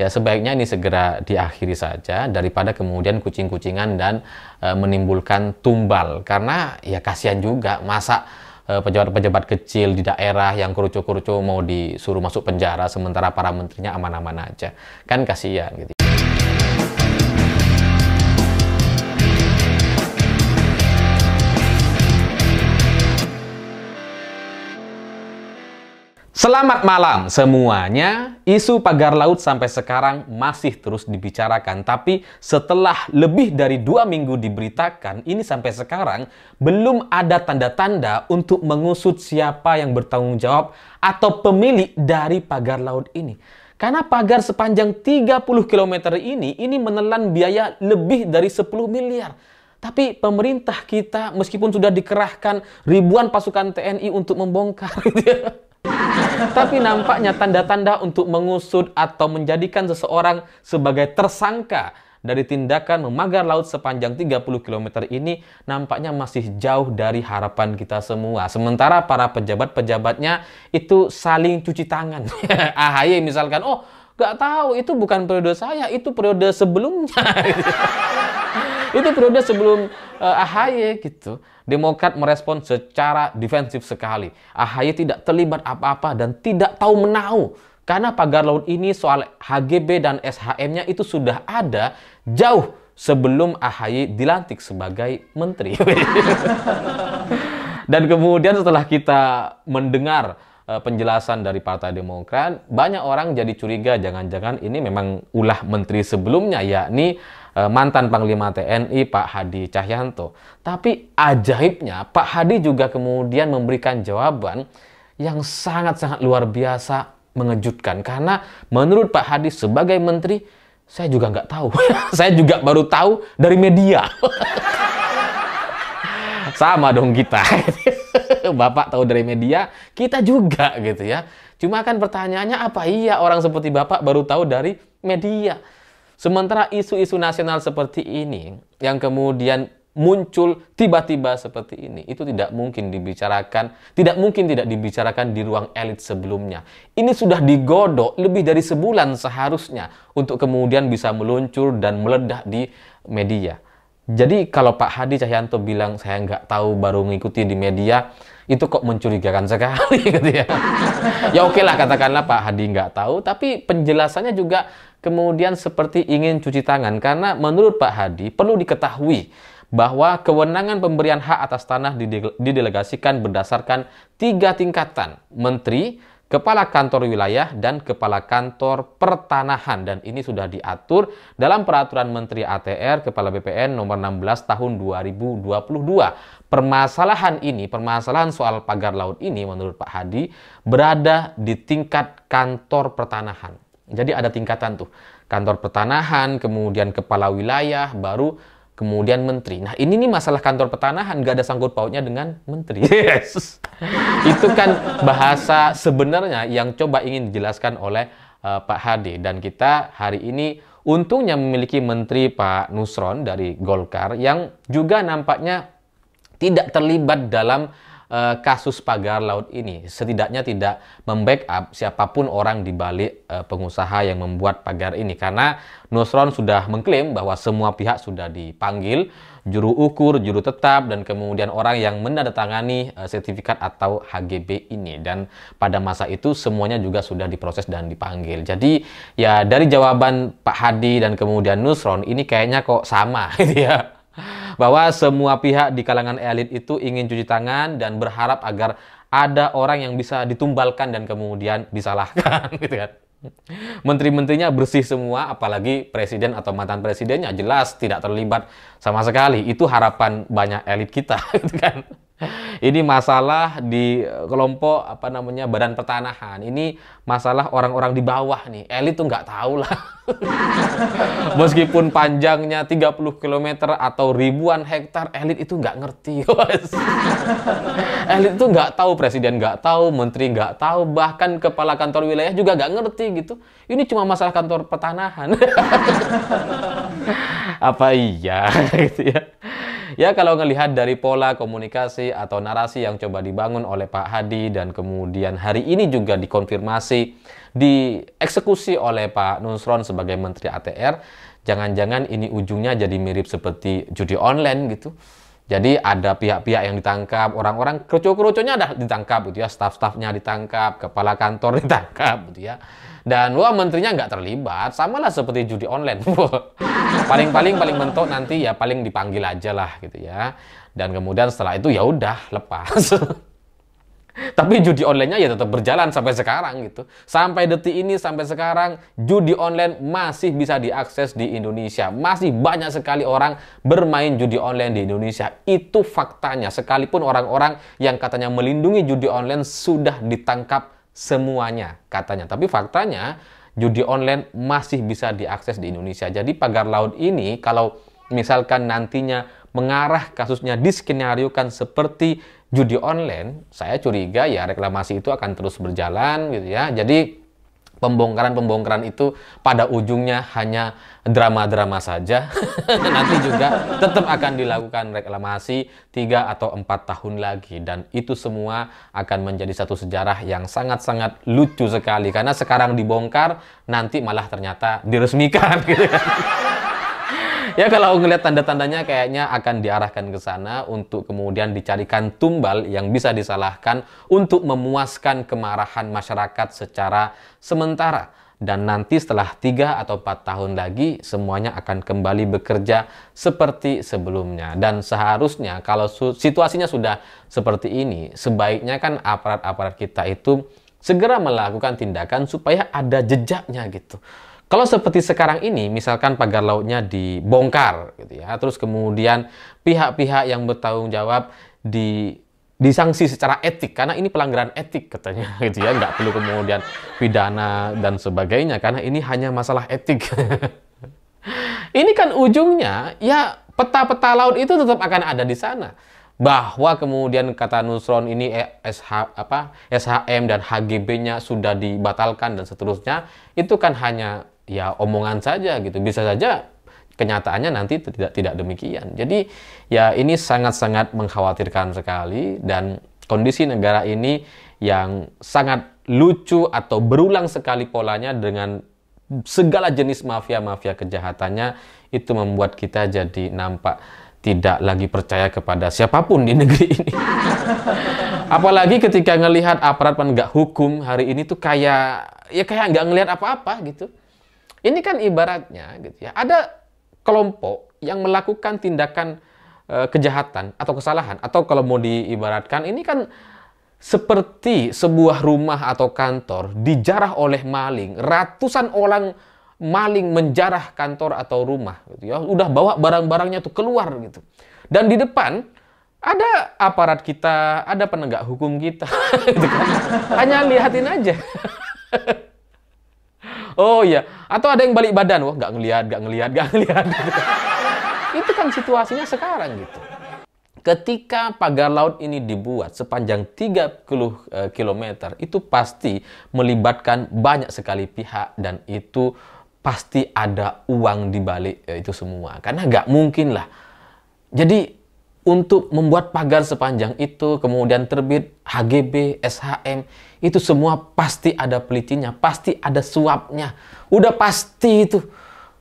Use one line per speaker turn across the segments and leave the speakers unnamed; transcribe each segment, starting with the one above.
Ya, sebaiknya ini segera diakhiri saja daripada kemudian kucing-kucingan dan menimbulkan tumbal. Karena ya kasihan juga, masa pejabat-pejabat kecil di daerah yang kerucu-kerucu mau disuruh masuk penjara sementara para menterinya aman-aman aja. Kan kasihan gitu. Selamat malam semuanya. Isu pagar laut sampai sekarang masih terus dibicarakan. Tapi setelah lebih dari 2 minggu diberitakan, ini sampai sekarang belum ada tanda-tanda untuk mengusut siapa yang bertanggung jawab atau pemilik dari pagar laut ini. Karena pagar sepanjang 30 km ini menelan biaya lebih dari 10 miliar. Tapi pemerintah kita meskipun sudah dikerahkan ribuan pasukan TNI untuk membongkar gitu ya, tapi nampaknya tanda-tanda untuk mengusut atau menjadikan seseorang sebagai tersangka dari tindakan memagar laut sepanjang 30 km ini nampaknya masih jauh dari harapan kita semua. Sementara para pejabat-pejabatnya itu saling cuci tangan. AHY misalkan, oh nggak tahu, itu bukan periode saya, itu periode sebelumnya. Itu periode sebelum AHY gitu. Demokrat merespon secara defensif sekali. AHY tidak terlibat apa-apa dan tidak tahu menahu. Karena pagar laut ini soal HGB dan SHM-nya itu sudah ada jauh sebelum AHY dilantik sebagai menteri. Dan kemudian setelah kita mendengar penjelasan dari Partai Demokrat, banyak orang jadi curiga jangan-jangan ini memang ulah menteri sebelumnya, yakni mantan Panglima TNI Pak Hadi Cahyanto. Tapi ajaibnya Pak Hadi juga kemudian memberikan jawaban yang sangat-sangat luar biasa mengejutkan. Karena menurut Pak Hadi sebagai menteri, saya juga nggak tahu. Saya juga baru tahu dari media. Sama dong kita. Bapak tahu dari media, kita juga gitu ya. Cuma kan pertanyaannya, apa iya orang seperti Bapak baru tahu dari media? Sementara isu-isu nasional seperti ini yang kemudian muncul tiba-tiba seperti ini, itu tidak mungkin dibicarakan, tidak mungkin tidak dibicarakan di ruang elit sebelumnya. Ini sudah digodok lebih dari sebulan seharusnya untuk kemudian bisa meluncur dan meledak di media. Jadi kalau Pak Hadi Cahyanto bilang saya nggak tahu baru mengikuti di media, itu kok mencurigakan sekali gitu ya. Ya oke lah, katakanlah Pak Hadi nggak tahu, tapi penjelasannya juga kemudian seperti ingin cuci tangan. Karena menurut Pak Hadi perlu diketahui bahwa kewenangan pemberian hak atas tanah didelegasikan berdasarkan 3 tingkatan: menteri, kepala kantor wilayah, dan kepala kantor pertanahan. Dan ini sudah diatur dalam Peraturan Menteri ATR Kepala BPN nomor 16 tahun 2022. Permasalahan soal pagar laut ini menurut Pak Hadi berada di tingkat kantor pertanahan. Jadi ada tingkatan tuh. Kantor pertanahan, kemudian kepala wilayah, baru kemudian menteri. Nah ini nih masalah kantor pertanahan, nggak ada sangkut pautnya dengan menteri. Yes. Itu kan bahasa sebenarnya yang coba ingin dijelaskan oleh Pak Hadi. Dan kita hari ini untungnya memiliki menteri Pak Nusron dari Golkar yang juga nampaknya tidak terlibat dalam kasus pagar laut ini. Setidaknya tidak membackup siapapun orang di balik pengusaha yang membuat pagar ini. Karena Nusron sudah mengklaim bahwa semua pihak sudah dipanggil, juru ukur, juru tetap, dan kemudian orang yang menandatangani sertifikat atau HGB ini. Dan pada masa itu semuanya juga sudah diproses dan dipanggil. Jadi ya dari jawaban Pak Hadi dan kemudian Nusron ini kayaknya kok sama gitu ya. Bahwa semua pihak di kalangan elit itu ingin cuci tangan dan berharap agar ada orang yang bisa ditumbalkan dan kemudian disalahkan gitu kan. Menteri-menterinya bersih semua, apalagi presiden atau mantan presidennya jelas tidak terlibat sama sekali. Itu harapan banyak elit kita gitu kan. Ini masalah di kelompok Badan Pertanahan. Ini masalah orang-orang di bawah nih. Elit tuh nggak tahu lah. Meskipun panjangnya 30 km atau ribuan hektar, elit itu nggak ngerti. Elit itu nggak tahu, presiden nggak tahu, menteri nggak tahu, bahkan kepala kantor wilayah juga nggak ngerti gitu. Ini cuma masalah kantor pertanahan. Apa iya gitu ya. Ya kalau ngelihat dari pola komunikasi atau narasi yang coba dibangun oleh Pak Hadi dan kemudian hari ini juga dikonfirmasi, dieksekusi oleh Pak Nusron sebagai Menteri ATR, jangan-jangan ini ujungnya jadi mirip seperti judi online gitu. Jadi ada pihak-pihak yang ditangkap, orang-orang kroco-kroconya ada ditangkap gitu ya, staf-stafnya ditangkap, kepala kantor ditangkap gitu ya. Dan wah menterinya nggak terlibat, samalah seperti judi online. Paling mentok nanti ya paling dipanggil aja lah gitu ya. Dan kemudian setelah itu ya udah lepas. Tapi judi online-nya ya tetap berjalan sampai sekarang gitu. Sampai detik ini, sampai sekarang, judi online masih bisa diakses di Indonesia. Masih banyak sekali orang bermain judi online di Indonesia. Itu faktanya. Sekalipun orang-orang yang katanya melindungi judi online sudah ditangkap semuanya katanya. Tapi faktanya, judi online masih bisa diakses di Indonesia. Jadi pagar laut ini, kalau misalkan nantinya mengarah kasusnya diskenariokan seperti judi online, saya curiga ya reklamasi itu akan terus berjalan gitu ya. Jadi pembongkaran-pembongkaran itu pada ujungnya hanya drama-drama saja. Nanti juga tetap akan dilakukan reklamasi 3 atau 4 tahun lagi. Dan itu semua akan menjadi satu sejarah yang sangat-sangat lucu sekali. Karena sekarang dibongkar, nanti malah ternyata diresmikan gitu ya. Ya kalau ngelihat tanda-tandanya kayaknya akan diarahkan ke sana untuk kemudian dicarikan tumbal yang bisa disalahkan untuk memuaskan kemarahan masyarakat secara sementara. Dan nanti setelah 3 atau 4 tahun lagi semuanya akan kembali bekerja seperti sebelumnya. Dan seharusnya kalau situasinya sudah seperti ini, sebaiknya kan aparat-aparat kita itu segera melakukan tindakan supaya ada jejaknya gitu. Kalau seperti sekarang ini, misalkan pagar lautnya dibongkar, gitu ya, terus kemudian pihak-pihak yang bertanggung jawab disanksi secara etik, karena ini pelanggaran etik katanya, gitu ya, nggak perlu kemudian pidana dan sebagainya, karena ini hanya masalah etik. Ini kan ujungnya, ya peta-peta laut itu tetap akan ada di sana. Bahwa kemudian kata Nusron ini SHM dan HGB-nya sudah dibatalkan dan seterusnya, itu kan hanya ya omongan saja gitu. Bisa saja kenyataannya nanti tidak demikian. Jadi ya ini sangat-sangat mengkhawatirkan sekali, dan kondisi negara ini yang sangat lucu atau berulang sekali polanya dengan segala jenis mafia-mafia kejahatannya, itu membuat kita jadi nampak tidak lagi percaya kepada siapapun di negeri ini. Apalagi ketika ngelihat aparat penegak hukum hari ini tuh kayak nggak ngelihat apa-apa gitu. Ini kan ibaratnya gitu ya, ada kelompok yang melakukan tindakan kejahatan atau kesalahan, atau kalau mau diibaratkan ini kan seperti sebuah rumah atau kantor dijarah oleh maling, ratusan orang maling menjarah kantor atau rumah gitu ya. Udah bawa barang-barangnya tuh keluar gitu. Dan di depan ada aparat kita, ada penegak hukum kita gitu kan. Hanya lihatin aja. Oh iya, atau ada yang balik badan, wah nggak ngelihat. Itu kan situasinya sekarang gitu. Ketika pagar laut ini dibuat sepanjang 30 km, itu pasti melibatkan banyak sekali pihak, dan itu pasti ada uang di balik itu semua. Karena nggak mungkin lah. Jadi untuk membuat pagar sepanjang itu, kemudian terbit HGB, SHM, itu semua pasti ada pelitinya, pasti ada suapnya. Udah pasti itu.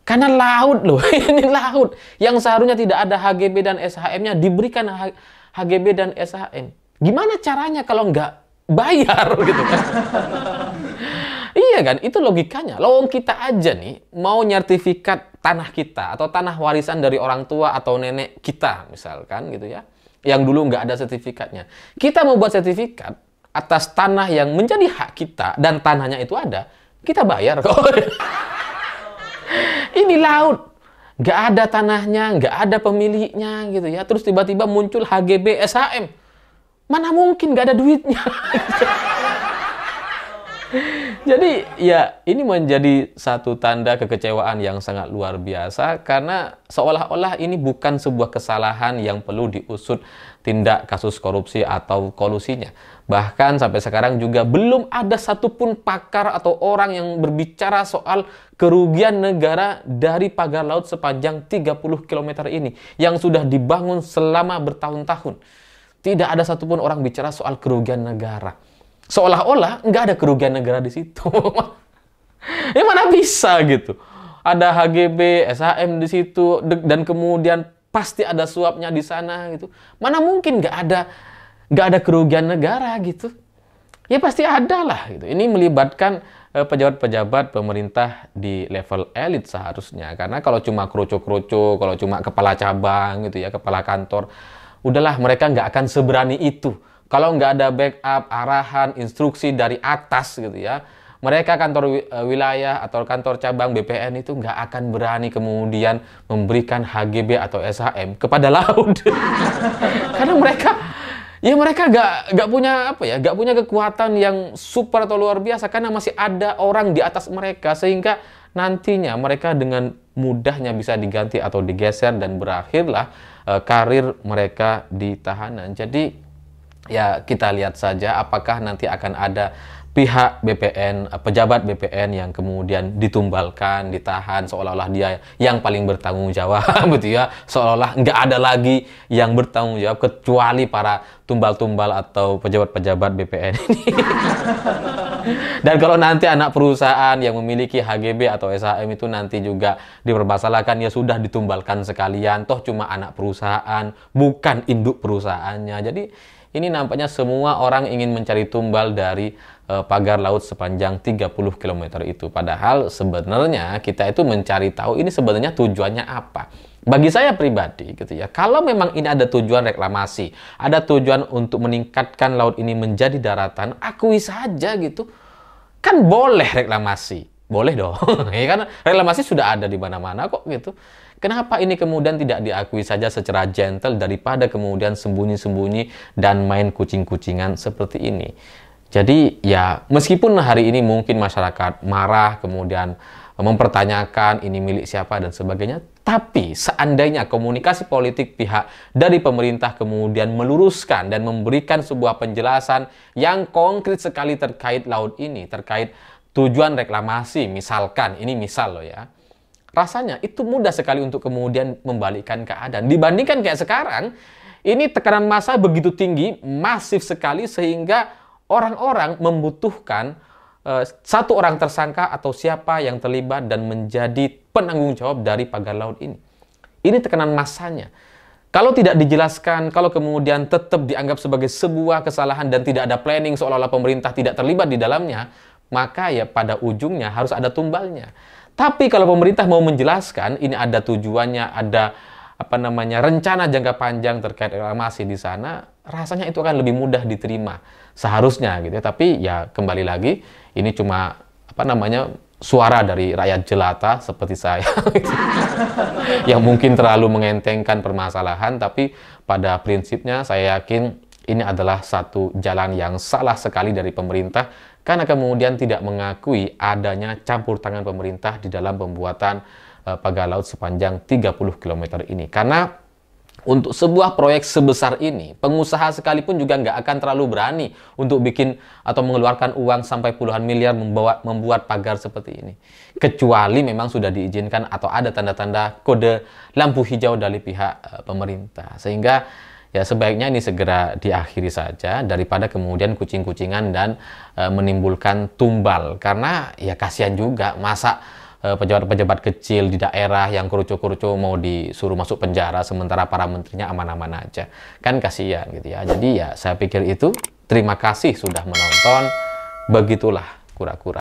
Karena laut loh, ini laut. Yang seharusnya tidak ada HGB dan SHM-nya diberikan HGB dan SHM. Gimana caranya kalau nggak bayar gitu kan? Iya kan, itu logikanya. Loh kita aja nih mau nyertifikat tanah kita atau tanah warisan dari orang tua atau nenek kita misalkan gitu ya, yang dulu nggak ada sertifikatnya. Kita mau buat sertifikat atas tanah yang menjadi hak kita dan tanahnya itu ada, kita bayar kok. Ini laut, nggak ada tanahnya, nggak ada pemiliknya gitu ya. Terus tiba-tiba muncul HGB SHM, mana mungkin nggak ada duitnya. Jadi ya ini menjadi satu tanda kekecewaan yang sangat luar biasa karena seolah-olah ini bukan sebuah kesalahan yang perlu diusut tindak kasus korupsi atau kolusinya. Bahkan sampai sekarang juga belum ada satupun pakar atau orang yang berbicara soal kerugian negara dari pagar laut sepanjang 30 km ini yang sudah dibangun selama bertahun-tahun. Tidak ada satupun orang bicara soal kerugian negara. Seolah-olah nggak ada kerugian negara di situ. Ya mana bisa gitu. Ada HGB, SHM di situ, dan kemudian pasti ada suapnya di sana gitu. Mana mungkin nggak ada kerugian negara gitu. Ya pasti ada lah gitu. Ini melibatkan pejabat-pejabat pemerintah di level elit seharusnya. Karena kalau cuma kroco-kroco, kalau cuma kepala cabang gitu ya, kepala kantor, udahlah mereka nggak akan seberani itu. Kalau nggak ada backup, arahan, instruksi dari atas gitu ya, mereka kantor wilayah atau kantor cabang BPN itu nggak akan berani kemudian memberikan HGB atau SHM kepada laut. Karena mereka nggak punya nggak punya kekuatan yang super atau luar biasa karena masih ada orang di atas mereka sehingga nantinya mereka dengan mudahnya bisa diganti atau digeser dan berakhirlah karir mereka di tahanan. Jadi ya kita lihat saja apakah nanti akan ada pihak BPN, pejabat BPN yang kemudian ditumbalkan, ditahan seolah-olah dia yang paling bertanggung jawab gitu ya. Seolah-olah nggak ada lagi yang bertanggung jawab kecuali para tumbal-tumbal atau pejabat-pejabat BPN ini. Dan kalau nanti anak perusahaan yang memiliki HGB atau SHM itu nanti juga dipermasalahkan, ya sudah ditumbalkan sekalian, toh cuma anak perusahaan, bukan induk perusahaannya. Jadi ini nampaknya semua orang ingin mencari tumbal dari pagar laut sepanjang 30 km itu. Padahal sebenarnya kita itu mencari tahu ini sebenarnya tujuannya apa. Bagi saya pribadi gitu ya, kalau memang ini ada tujuan reklamasi, ada tujuan untuk meningkatkan laut ini menjadi daratan, akui saja gitu. Kan boleh reklamasi. Boleh dong. Ya kan reklamasi sudah ada di mana-mana kok gitu. Kenapa ini kemudian tidak diakui saja secara gentle daripada kemudian sembunyi-sembunyi dan main kucing-kucingan seperti ini. Jadi ya meskipun hari ini mungkin masyarakat marah kemudian mempertanyakan ini milik siapa dan sebagainya, tapi seandainya komunikasi politik pihak dari pemerintah kemudian meluruskan dan memberikan sebuah penjelasan yang konkret sekali terkait laut ini, terkait tujuan reklamasi, misalkan, ini misal loh ya, rasanya itu mudah sekali untuk kemudian membalikkan keadaan. Dibandingkan kayak sekarang, ini tekanan massa begitu tinggi, masif sekali sehingga orang-orang membutuhkan satu orang tersangka atau siapa yang terlibat dan menjadi penanggung jawab dari pagar laut ini. Ini tekanan massanya. Kalau tidak dijelaskan, kalau kemudian tetap dianggap sebagai sebuah kesalahan dan tidak ada planning seolah-olah pemerintah tidak terlibat di dalamnya, maka ya pada ujungnya harus ada tumbalnya. Tapi kalau pemerintah mau menjelaskan, ini ada tujuannya, ada rencana jangka panjang terkait reklamasi di sana, rasanya itu akan lebih mudah diterima seharusnya gitu ya. Tapi ya kembali lagi, ini cuma suara dari rakyat jelata seperti saya yang mungkin terlalu mengentengkan permasalahan, tapi pada prinsipnya saya yakin ini adalah satu jalan yang salah sekali dari pemerintah karena kemudian tidak mengakui adanya campur tangan pemerintah di dalam pembuatan pagar laut sepanjang 30 km ini. Karena untuk sebuah proyek sebesar ini, pengusaha sekalipun juga nggak akan terlalu berani untuk bikin atau mengeluarkan uang sampai puluhan miliar membuat pagar seperti ini. Kecuali memang sudah diizinkan atau ada tanda-tanda kode lampu hijau dari pihak pemerintah. Sehingga ya sebaiknya ini segera diakhiri saja daripada kemudian kucing-kucingan dan menimbulkan tumbal. Karena ya kasihan juga, masa pejabat-pejabat kecil di daerah yang kurucu-kurucu mau disuruh masuk penjara sementara para menterinya aman-aman aja. Kan kasihan gitu ya. Jadi ya saya pikir itu. Terima kasih sudah menonton. Begitulah kura-kura.